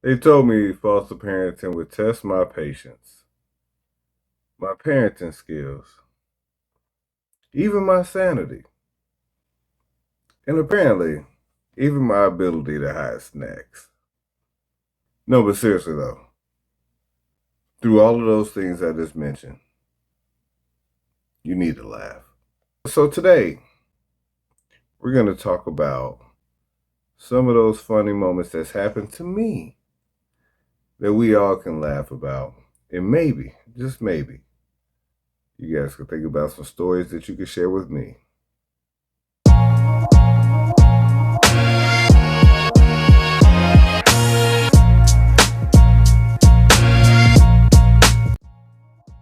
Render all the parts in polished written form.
They told me foster parenting would test my patience, my parenting skills, even my sanity, and apparently, even my ability to hide snacks. No, but seriously though, through all of those things I just mentioned, you need to laugh. So today, we're going to talk about some of those funny moments that's happened to me that we all can laugh about. And maybe, just maybe, you guys can think about some stories that you can share with me.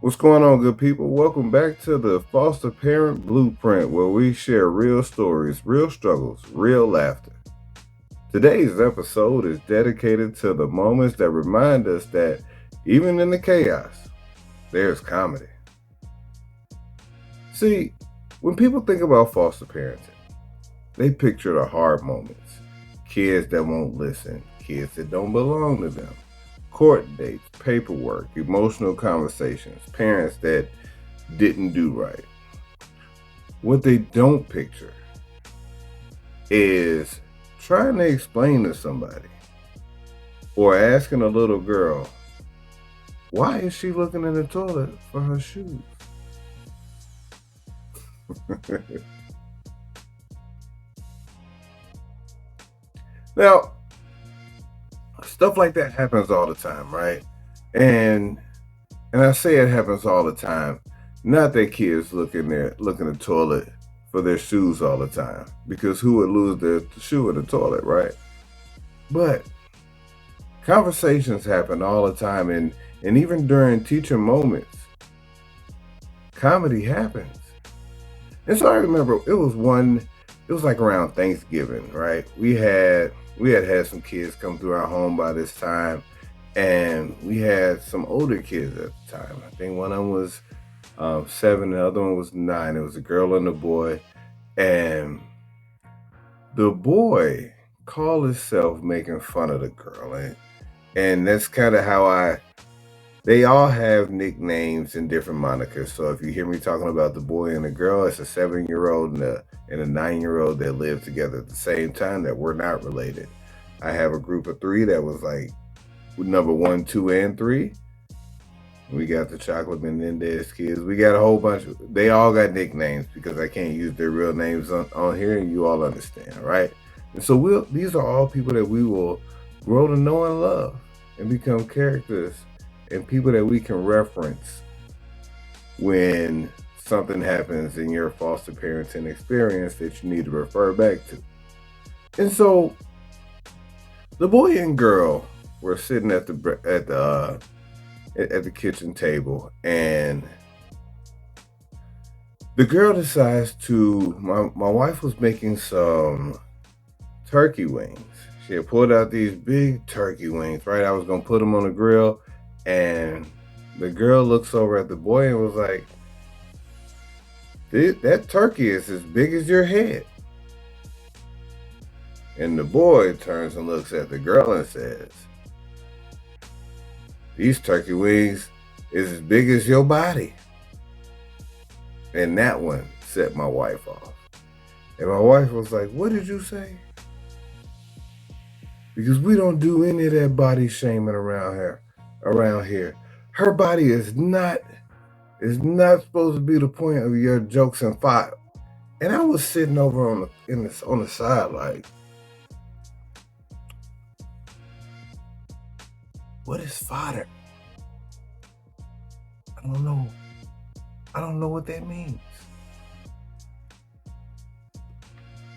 What's going on, good people? Welcome back to the Foster Parent Blueprint, where we share real stories, real struggles, real laughter. Today's episode is dedicated to the moments that remind us that even in the chaos, there's comedy. See, when people think about foster parenting, they picture the hard moments, kids that won't listen, kids that don't belong to them, court dates, paperwork, emotional conversations, parents that didn't do right. What they don't picture is trying to explain to somebody or asking a little girl, why is she looking in the toilet for her shoes? Now, stuff like that happens all the time, right? And I say it happens all the time. Not that kids look in the toilet for their shoes all the time, because who would lose their shoe in the toilet, right? But conversations happen all the time, and even during teacher moments, comedy happens. And so I remember it was like around Thanksgiving, right? We had some kids come through our home by this time, and we had some older kids at the time. I think one of them was 7, the other one was 9. It was a girl and a boy, and the boy called himself making fun of the girl, and that's kind of how I. They all have nicknames and different monikers. So if you hear me talking about the boy and the girl, it's a 7-year old and a 9-year old that live together at the same time that we're not related. I have a group of 3 that was like number 1, 2, and 3. We got the Chocolate Menendez kids. We got a whole bunch of. They all got nicknames because I can't use their real names on here, and you all understand, right? And so these are all people that we will grow to know and love and become characters and people that we can reference when something happens in your foster parenting experience that you need to refer back to. And so the boy and girl were sitting at the kitchen table, and the girl decides to. My wife was making some turkey wings. She had pulled out these big turkey wings, right? I was gonna put them on the grill, and the girl looks over at the boy and was like, that turkey is as big as your head. And the boy turns and looks at the girl and says, these turkey wings is as big as your body. And that one set my wife off. And my wife was like, what did you say? Because we don't do any of that body shaming around here. Her body is not supposed to be the point of your jokes and fire. And I was sitting over on the side like, what is fodder? I don't know. I don't know what that means.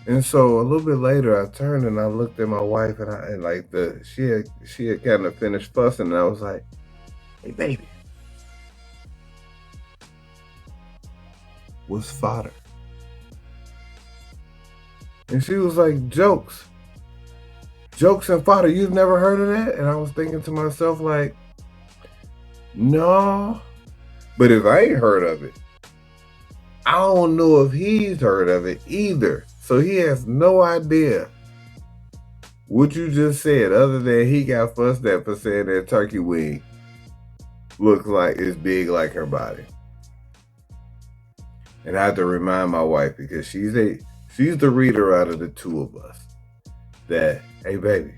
And so a little bit later, I turned and I looked at my wife, and like she had kind of finished fussing, and I was like, "Hey, baby, what's fodder?" And she was like, jokes and fodder. You've never heard of that?" And I was thinking to myself like, "No, but if I ain't heard of it, I don't know if he's heard of it either. So he has no idea what you just said, other than he got fussed at for saying that turkey wing looks like it's big like her body. And I have to remind my wife, because she's the reader out of the two of us, that, hey baby,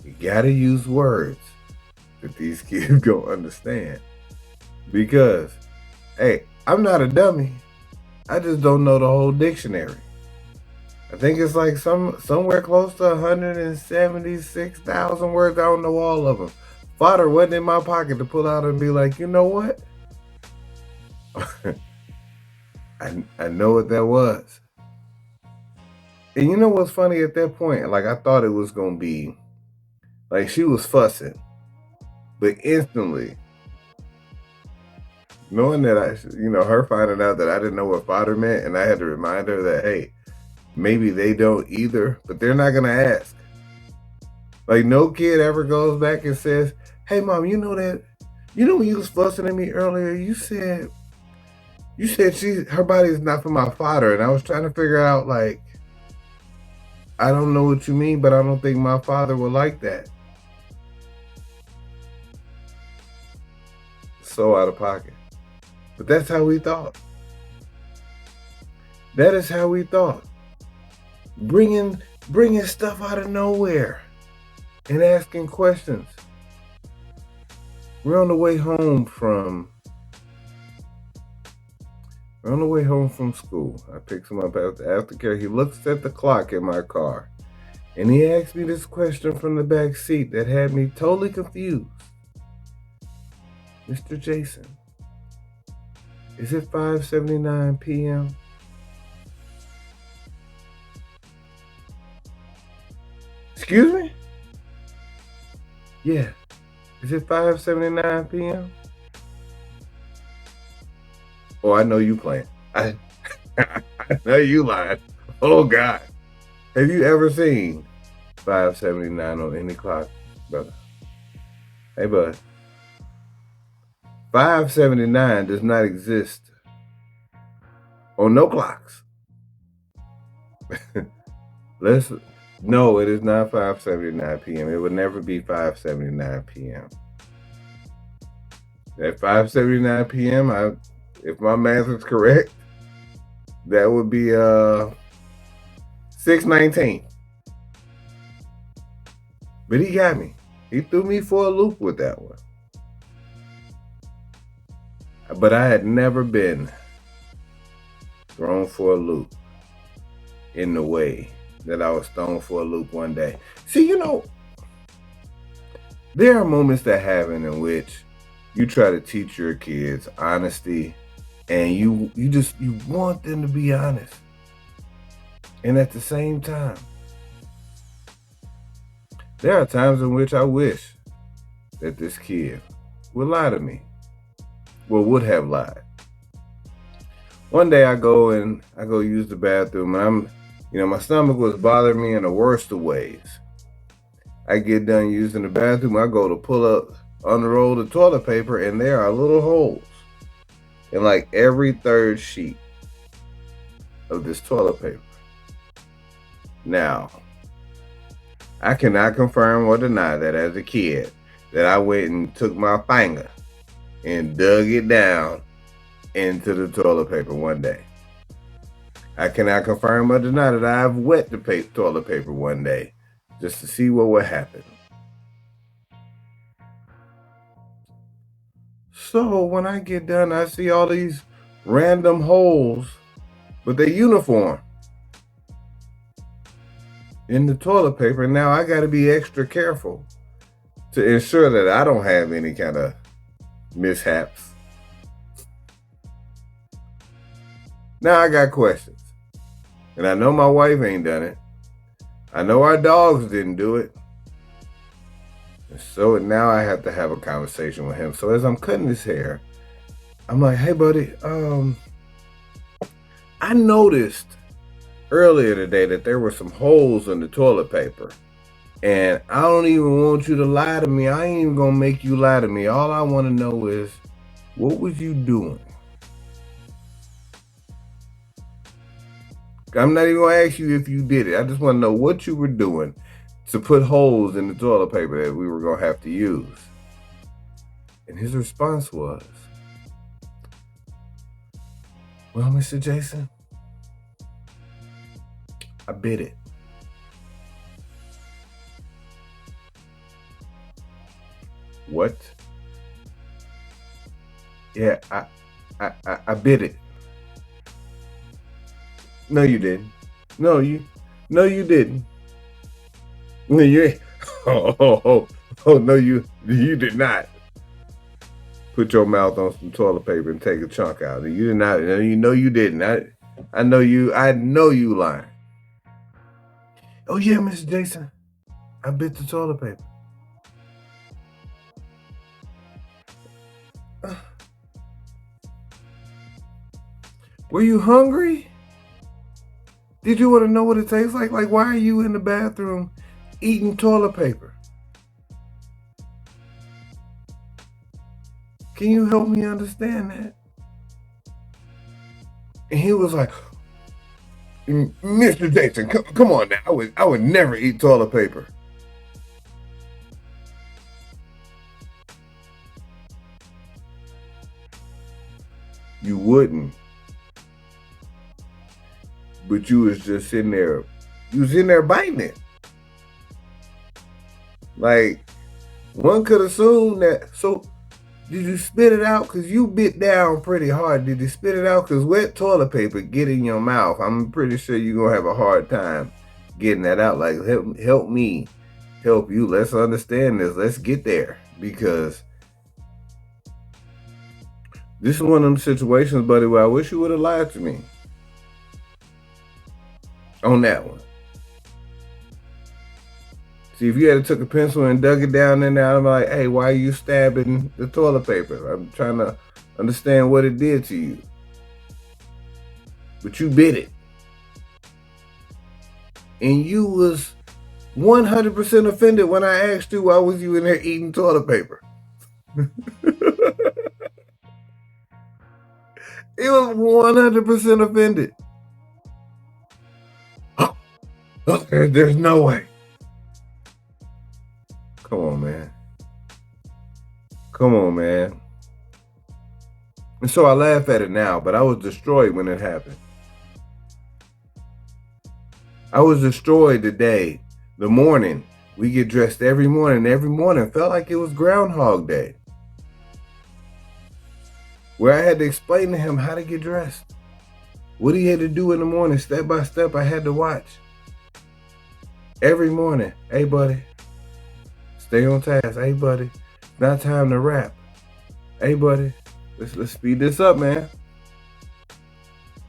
you gotta use words that these kids go understand. Because, hey, I'm not a dummy. I just don't know the whole dictionary. I think it's like somewhere close to 176,000 words. I don't know all of them. Fodder wasn't in my pocket to pull out and be like, you know what? I know what that was. And you know what's funny at that point? Like, I thought it was going to be, like, she was fussing. But instantly, knowing that her finding out that I didn't know what fodder meant, and I had to remind her that, hey, maybe they don't either, but they're not going to ask. Like, no kid ever goes back and says, hey, mom, you know when you was fussing at me earlier, you said her body is not for my fodder. And I was trying to figure out, like, I don't know what you mean, but I don't think my father would like that. So out of pocket. But that's how we thought. That is how we thought. Bringing stuff out of nowhere and asking questions. We're on the way home from school. I picked him up after aftercare. He looks at the clock in my car, and he asked me this question from the back seat that had me totally confused. Mr. Jason, is it 5:79 p.m.? Excuse me? Yeah. Is it 5:79 p.m.? Oh, I know you playing. I know you lying. Oh God. Have you ever seen 5:79 on any clock, brother? Hey bud. 5:79 does not exist on no clocks. No, it is not 5:79 p.m. It would never be 5:79 p.m. At 5:79 p.m., if my math is correct, that would be 6:19. But he got me. He threw me for a loop with that one. But I had never been thrown for a loop in the way that I was thrown for a loop one day. See, there are moments that happen in which you try to teach your kids honesty, and you want them to be honest. And at the same time, there are times in which I wish that this kid would lie to me. Well, would have lied. One day I go use the bathroom, and my stomach was bothering me in the worst of ways. I get done using the bathroom, I go to pull up, unroll the toilet paper, and there are little holes in like every third sheet of this toilet paper. Now, I cannot confirm or deny that as a kid, that I went and took my finger and dug it down into the toilet paper one day. I cannot confirm or deny that I've wet the toilet paper one day just to see what would happen. So when I get done, I see all these random holes, but they're uniform in the toilet paper. And now I got to be extra careful to ensure that I don't have any kind of mishaps. Now I got questions. And I know my wife ain't done it. I know our dogs didn't do it. And so now I have to have a conversation with him. So as I'm cutting his hair, I'm like, hey buddy, I noticed earlier today that there were some holes in the toilet paper. And I don't even want you to lie to me. I ain't even gonna make you lie to me. All I want to know is, what was you doing? I'm not even gonna ask you if you did it. I just want to know what you were doing to put holes in the toilet paper that we were gonna have to use. And his response was, "Well, Mr. Jason, I bit it." What? Yeah, I bit it. No, you didn't. No, you didn't. No, you ain't. Oh, no, you did not put your mouth on some toilet paper and take a chunk out. You did not. You know you didn't. I know you. I know you lying. Oh yeah, Mr. Jason, I bit the toilet paper. Uh, Were you hungry? Did you want to know what it tastes like? Like, why are you in the bathroom eating toilet paper? Can you help me understand that? And he was like, Mr. Jason, come on now. I would never eat toilet paper. You wouldn't. But you was just sitting there. You was in there biting it. Like, one could assume that. So, did you spit it out? Because you bit down pretty hard. Did you spit it out? Because wet toilet paper get in your mouth. I'm pretty sure you're going to have a hard time getting that out. Like, help me help you. Let's understand this. Let's get there. Because this is one of them situations, buddy, where I wish you would have lied to me on that one. See, if you had took a pencil and dug it down in there, I'm like, hey, why are you stabbing the toilet paper? I'm trying to understand what it did to you. But you bit it. And you was 100% offended when I asked you why was you in there eating toilet paper. He was 100% offended. Oh, there's no way. Come on, man. Come on, man. And so I laugh at it now, but I was destroyed when it happened. I was destroyed the day, the morning. We get dressed every morning. Every morning felt like it was Groundhog Day. Where I had to explain to him how to get dressed. What he had to do in the morning, step by step, I had to watch. Every morning, hey buddy, stay on task. Hey buddy, not time to rap. Hey buddy, let's speed this up, man.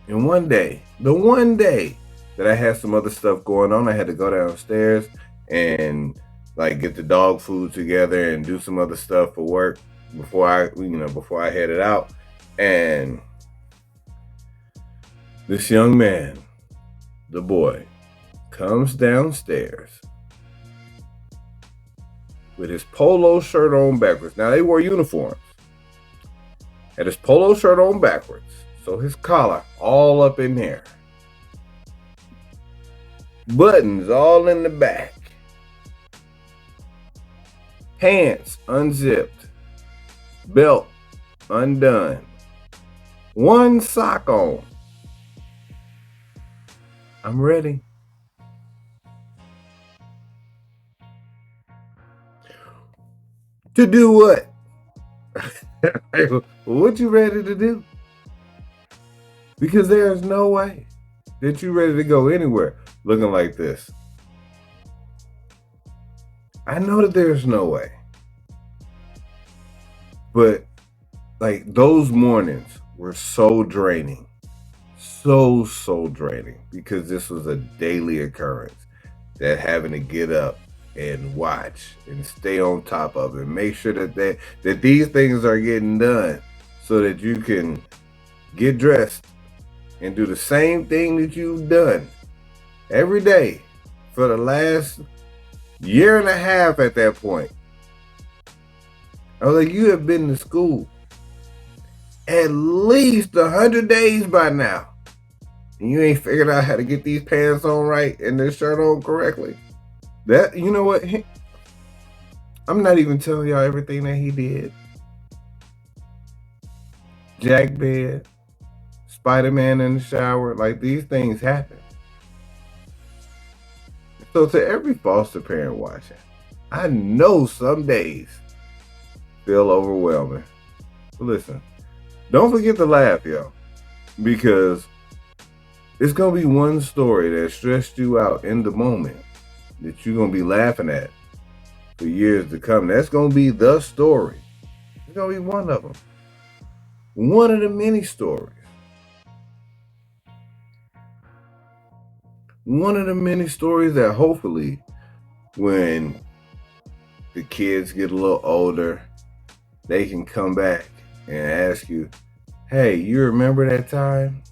And one day, the one day that I had some other stuff going on, I had to go downstairs and like get the dog food together and do some other stuff for work before I headed out. And this young man, the boy, comes downstairs with his polo shirt on backwards. Now they wore uniforms. Had his polo shirt on backwards, so his collar all up in there. Buttons all in the back. Pants unzipped. Belt undone. One sock on. I'm ready. To do what? What you ready to do? Because there's no way that you ready to go anywhere looking like this. I know that there's no way. But like those mornings were so draining. So draining because this was a daily occurrence that having to get up and watch and stay on top of it, make sure that these things are getting done so that you can get dressed and do the same thing that you've done every day for the last year and a half at that point. I was like, you have been to school at least 100 days by now. and you ain't figured out how to get these pants on right and this shirt on correctly. That, you know what? I'm not even telling y'all everything that he did. Jack bed, Spider-Man in the shower, like these things happen. So to every foster parent watching, I know some days feel overwhelming. But listen, don't forget to laugh, yo, because it's gonna be one story that stressed you out in the moment that you're gonna be laughing at for years to come. That's gonna be the story. It's gonna be one of them. One of the many stories. One of the many stories that hopefully when the kids get a little older, they can come back and ask you, hey, you remember that time?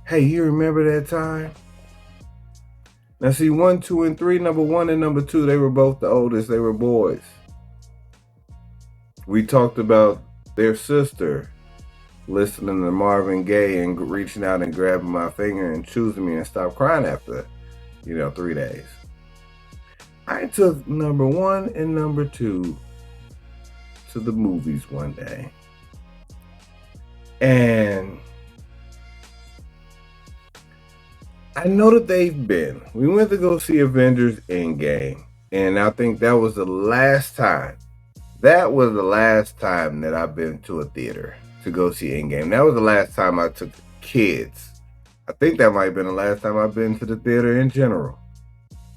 Hey, you remember that time? Now see, 1, 2, and 3, number 1 and number 2, they were both the oldest. They were boys. We talked about their sister listening to Marvin Gaye and reaching out and grabbing my finger and choosing me and stop crying after, 3 days. I took number 1 and number 2 to the movies one day. And I know that we went to go see Avengers Endgame. And I think that was the last time. That was the last time that I've been to a theater to go see Endgame. That was the last time I took kids. I think that might have been the last time I've been to the theater in general.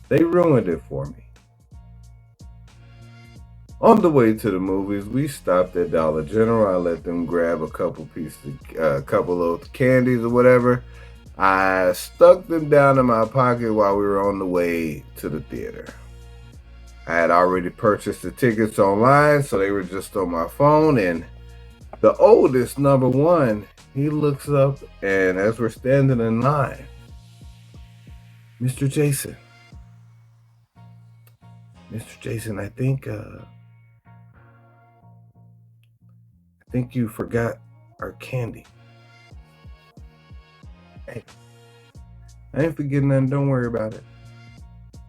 They ruined it for me. On the way to the movies, we stopped at Dollar General. I let them grab a couple of candies or whatever. I stuck them down in my pocket while we were on the way to the theater. I had already purchased the tickets online, so they were just on my phone. And the oldest, number 1, he looks up, and as we're standing in line, Mr. Jason, I think you forgot our candy. Hey, I ain't forgetting nothing. Don't worry about it.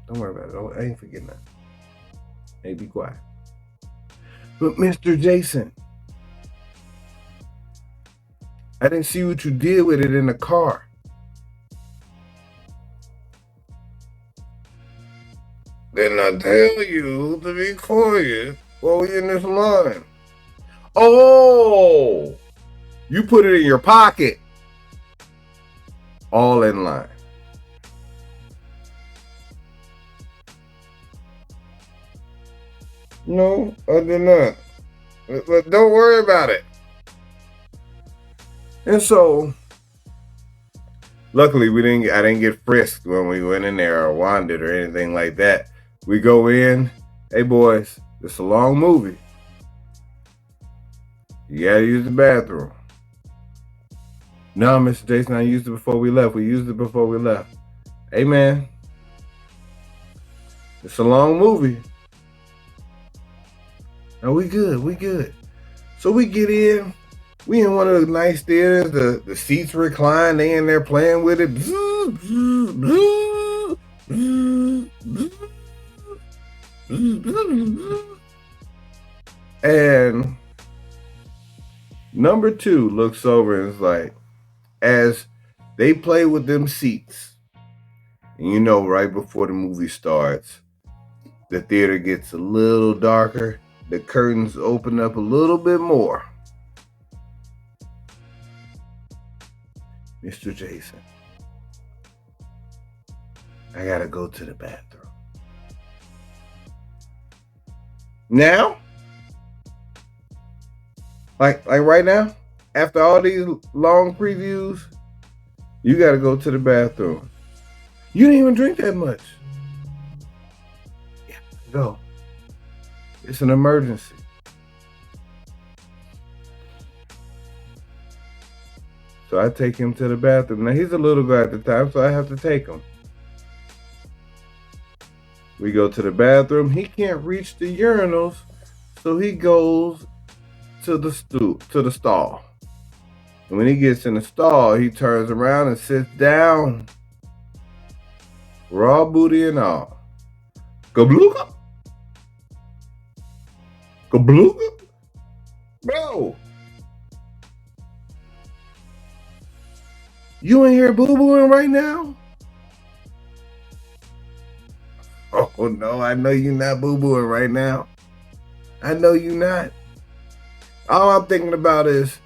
I ain't forgetting nothing. Hey, be quiet. But Mr. Jason, I didn't see what you did with it in the car. Didn't I tell you to be quiet while we in this line? Oh, you put it in your pocket. All in line. No, I did not. But don't worry about it. And so, luckily, I didn't get frisked when we went in there or wandered or anything like that. We go in. Hey, boys, it's a long movie. You gotta use the bathroom. No, Mr. Jason, I used it before we left. We used it before we left. Hey, man, it's a long movie. No, we good. So we get in. We in one of the nice theaters. The seats recline. They in there playing with it. And number 2 looks over and is like, as they play with them seats, and right before the movie starts, the theater gets a little darker. The curtains open up a little bit more. Mr. Jason, I gotta go to the bathroom. Now? Like right now? After all these long previews, you gotta go to the bathroom. You didn't even drink that much. Yeah, go. It's an emergency. So I take him to the bathroom. Now he's a little guy at the time, so I have to take him. We go to the bathroom. He can't reach the urinals, so he goes to the stall. And when he gets in the stall, he turns around and sits down, raw booty and all. Kablooka? Kablooka? Bro, you in here boo-booing right now? Oh no, I know you're not boo-booing right now. I know you're not. All I'm thinking about is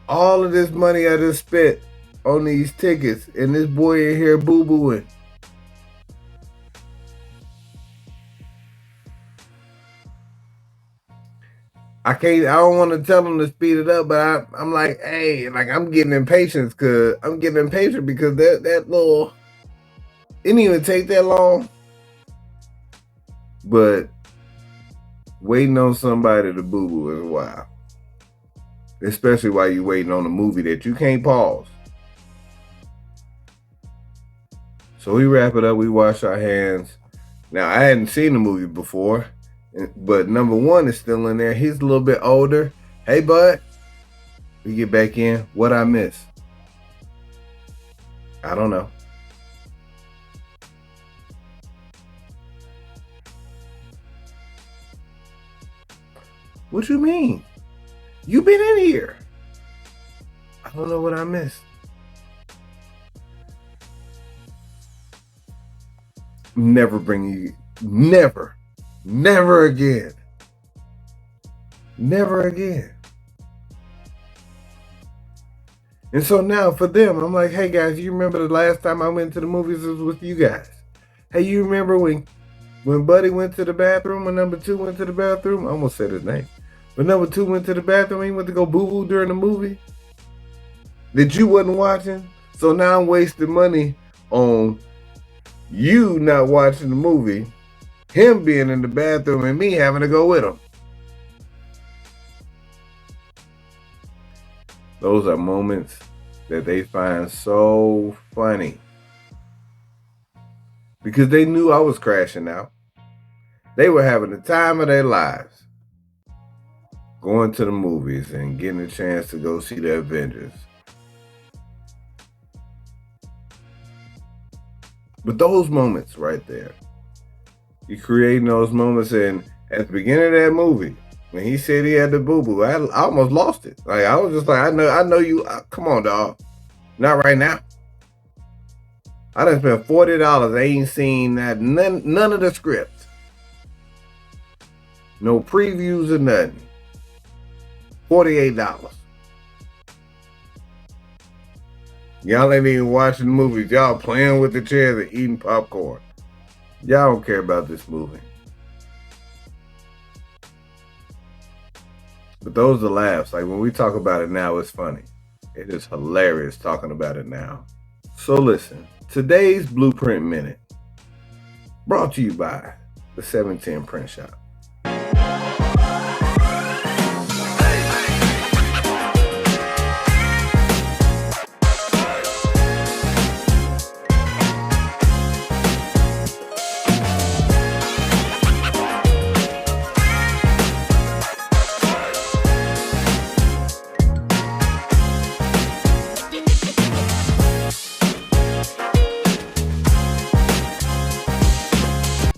all of this money I just spent on these tickets and this boy in here boo-booing. I don't want to tell him to speed it up, but I'm like, hey, like I'm getting impatient because that little, it didn't even take that long. But waiting on somebody to boo-boo is wild. Especially while you're waiting on a movie that you can't pause. So we wrap it up, we wash our hands. Now, I hadn't seen the movie before, but number one is still in there. He's a little bit older. Hey, bud, we get back in. What I miss? I don't know. What you mean? You been in here. I don't know what I missed. Never bring you. Never. Never again. Never again. And so now for them, I'm like, hey guys, you remember the last time I went to the movies was with you guys? Hey, you remember when Buddy went to the bathroom and number two went to the bathroom? I almost said his name. But number two went to the bathroom and he went to go boo-boo during the movie that you wasn't watching. So now I'm wasting money on you not watching the movie, him being in the bathroom and me having to go with him. Those are moments that they find so funny because they knew I was crashing out. They were having the time of their lives going to the movies and getting a chance to go see the Avengers. But those moments right there, you creating those moments, and at the beginning of that movie, when he said he had the boo-boo, I almost lost it. Like I was just like, I know you. Come on, dog. Not right now. I done spent $40. I ain't seen none of the scripts. No previews or nothing. $48. Y'all ain't even watching the movies. Y'all playing with the chairs and eating popcorn. Y'all don't care about this movie. But those are laughs. Like when we talk about it now, it's funny. It is hilarious talking about it now. So listen, today's Blueprint Minute brought to you by the 710 Print Shop.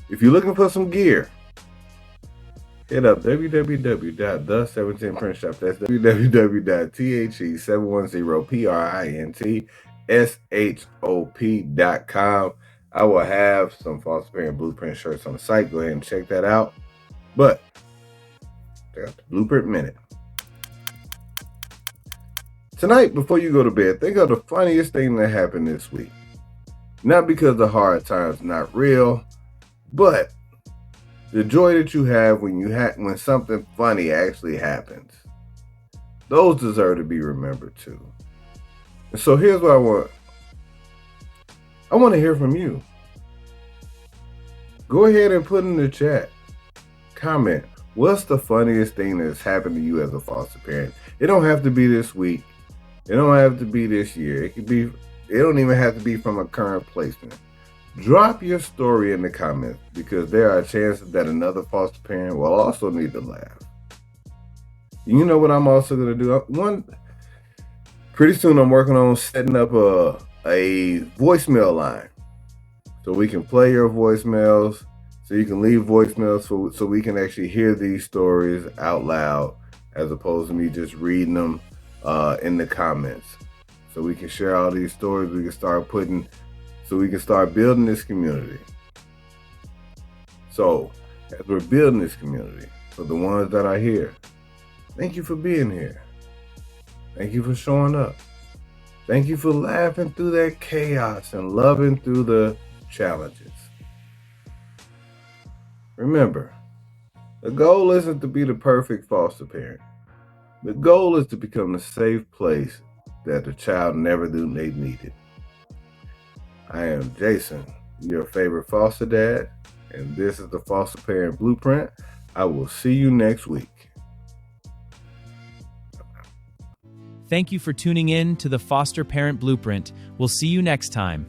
If you're looking for some gear, hit up www.the710printshop. That's www.the710printshop.com. I will have some false parent blueprint shirts on the site. Go ahead and check that out. But check out the Blueprint Minute. Tonight, before you go to bed, think of the funniest thing that happened this week. Not because the hard times not real, but the joy that you have when something funny actually happens. Those deserve to be remembered too. And so here's what I want. I want to hear from you. Go ahead and put in the chat. Comment. What's the funniest thing that's happened to you as a foster parent? It don't have to be this week. It don't have to be this year. It don't even have to be from a current placement. Drop your story in the comments because there are chances that another foster parent will also need to laugh. You know what I'm also going to do? Pretty soon, I'm working on setting up a voicemail line so we can play your voicemails. So you can leave voicemails so we can actually hear these stories out loud as opposed to me just reading them in the comments. So we can share all these stories. So we can start building this community. So as we're building this community, for the ones that are here, thank you for being here. Thank you for showing up. Thank you for laughing through that chaos and loving through the challenges. Remember, the goal isn't to be the perfect foster parent. The goal is to become the safe place that the child never knew they needed. I am Jason, your favorite foster dad, and this is the Foster Parent Blueprint. I will see you next week. Thank you for tuning in to the Foster Parent Blueprint. We'll see you next time.